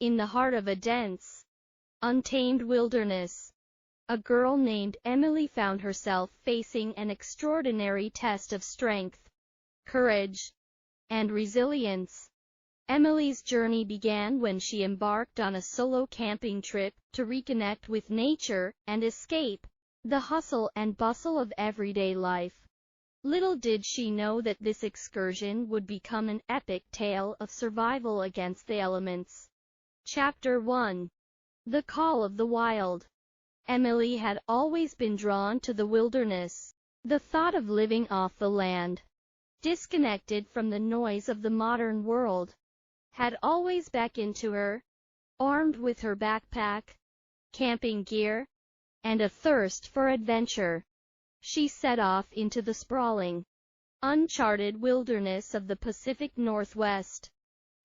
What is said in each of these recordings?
In the heart of a dense, untamed wilderness, a girl named Emily found herself facing an extraordinary test of strength, courage, and resilience. Emily's journey began when she embarked on a solo camping trip to reconnect with nature and escape the hustle and bustle of everyday life. Little did she know that this excursion would become an epic tale of survival against the elements. Chapter 1. The Call of the Wild. Emily had always been drawn to the wilderness. The thought of living off the land, disconnected from the noise of the modern world, had always beckoned to her. Armed with her backpack, camping gear, and a thirst for adventure, she set off into the sprawling, uncharted wilderness of the Pacific Northwest.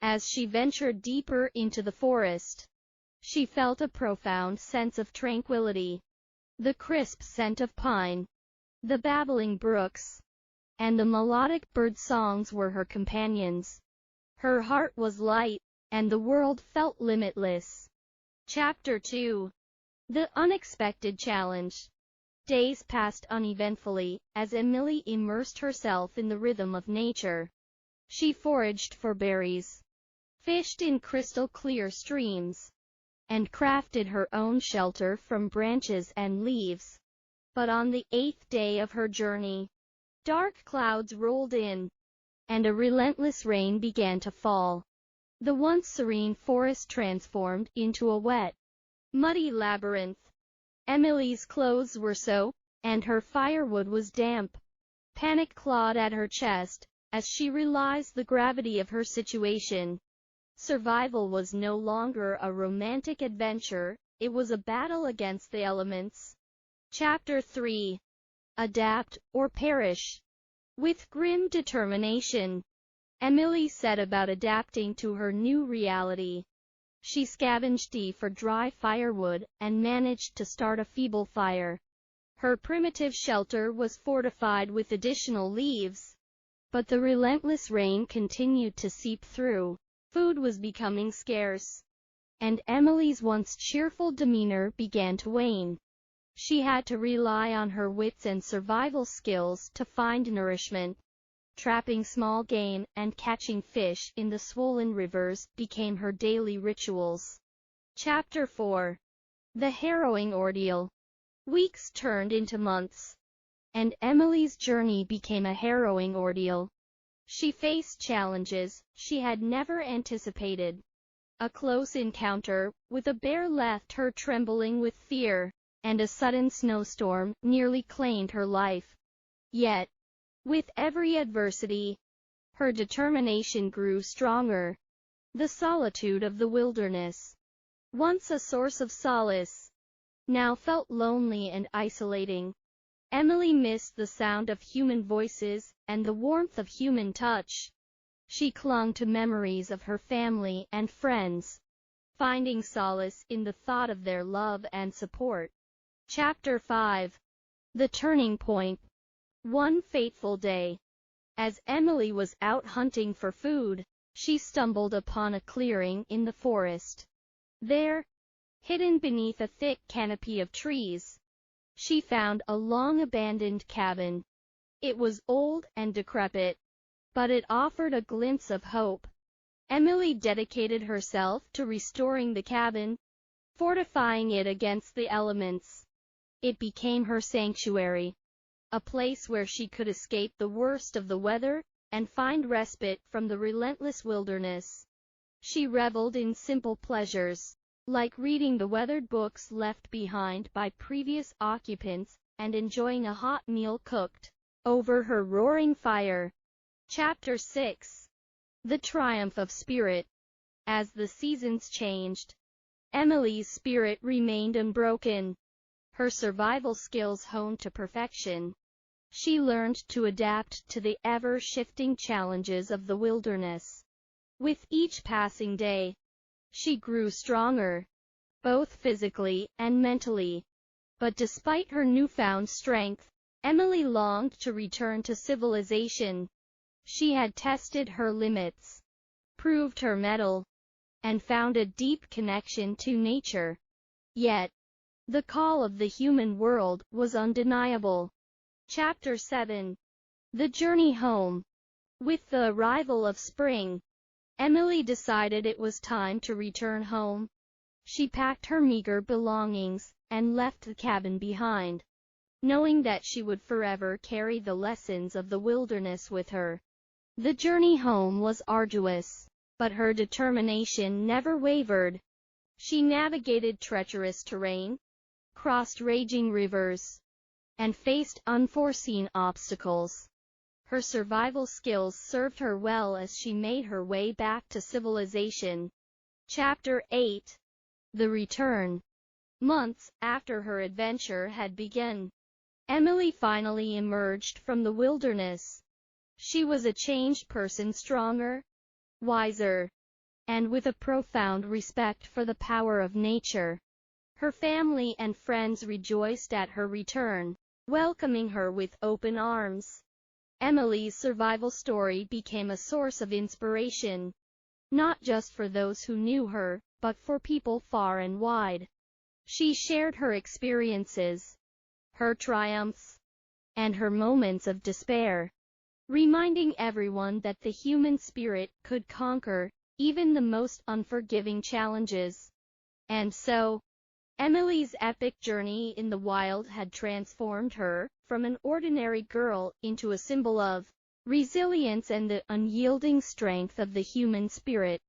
As she ventured deeper into the forest, she felt a profound sense of tranquility. The crisp scent of pine, the babbling brooks, and the melodic bird songs were her companions. Her heart was light, and the world felt limitless. Chapter 2. The Unexpected Challenge. Days passed uneventfully, as Emily immersed herself in the rhythm of nature. She foraged for berries, fished in crystal-clear streams, and crafted her own shelter from branches and leaves. But on the 8th day of her journey, dark clouds rolled in, and a relentless rain began to fall. The once serene forest transformed into a wet, muddy labyrinth. Emily's clothes were soaked, and her firewood was damp. Panic clawed at her chest as she realized the gravity of her situation. Survival was no longer a romantic adventure, it was a battle against the elements. Chapter 3. Adapt or Perish. With grim determination, Emily set about adapting to her new reality. She scavenged for dry firewood and managed to start a feeble fire. Her primitive shelter was fortified with additional leaves, but the relentless rain continued to seep through. Food was becoming scarce, and Emily's once cheerful demeanor began to wane. She had to rely on her wits and survival skills to find nourishment. Trapping small game and catching fish in the swollen rivers became her daily rituals. Chapter 4. The Harrowing Ordeal. Weeks turned into months, and Emily's journey became a harrowing ordeal. She faced challenges she had never anticipated. A close encounter with a bear left her trembling with fear, and a sudden snowstorm nearly claimed her life. Yet, with every adversity, her determination grew stronger. The solitude of the wilderness, once a source of solace, now felt lonely and isolating. Emily missed the sound of human voices and the warmth of human touch. She clung to memories of her family and friends, finding solace in the thought of their love and support. Chapter 5. The Turning Point. One fateful day, as Emily was out hunting for food, she stumbled upon a clearing in the forest. There, hidden beneath a thick canopy of trees, she found a long-abandoned cabin. It was old and decrepit, but it offered a glimpse of hope. Emily dedicated herself to restoring the cabin, fortifying it against the elements. It became her sanctuary, a place where she could escape the worst of the weather and find respite from the relentless wilderness. She reveled in simple pleasures, like reading the weathered books left behind by previous occupants and enjoying a hot meal cooked over her roaring fire. Chapter 6. The Triumph of Spirit. As the seasons changed, Emily's spirit remained unbroken, her survival skills honed to perfection. She learned to adapt to the ever-shifting challenges of the wilderness. With each passing day, she grew stronger, both physically and mentally. But despite her newfound strength, Emily longed to return to civilization. She had tested her limits, proved her mettle, and found a deep connection to nature. Yet, the call of the human world was undeniable. Chapter 7. The Journey Home. With the arrival of spring, Emily decided it was time to return home. She packed her meager belongings and left the cabin behind, knowing that she would forever carry the lessons of the wilderness with her. The journey home was arduous, but her determination never wavered. She navigated treacherous terrain, crossed raging rivers, and faced unforeseen obstacles. Her survival skills served her well as she made her way back to civilization. Chapter 8. The Return. Months after her adventure had begun, Emily finally emerged from the wilderness. She was a changed person, stronger, wiser, and with a profound respect for the power of nature. Her family and friends rejoiced at her return, welcoming her with open arms. Emily's survival story became a source of inspiration, not just for those who knew her, but for people far and wide. She shared her experiences, her triumphs, and her moments of despair, reminding everyone that the human spirit could conquer even the most unforgiving challenges. And so, Emily's epic journey in the wild had transformed her from an ordinary girl into a symbol of resilience and the unyielding strength of the human spirit.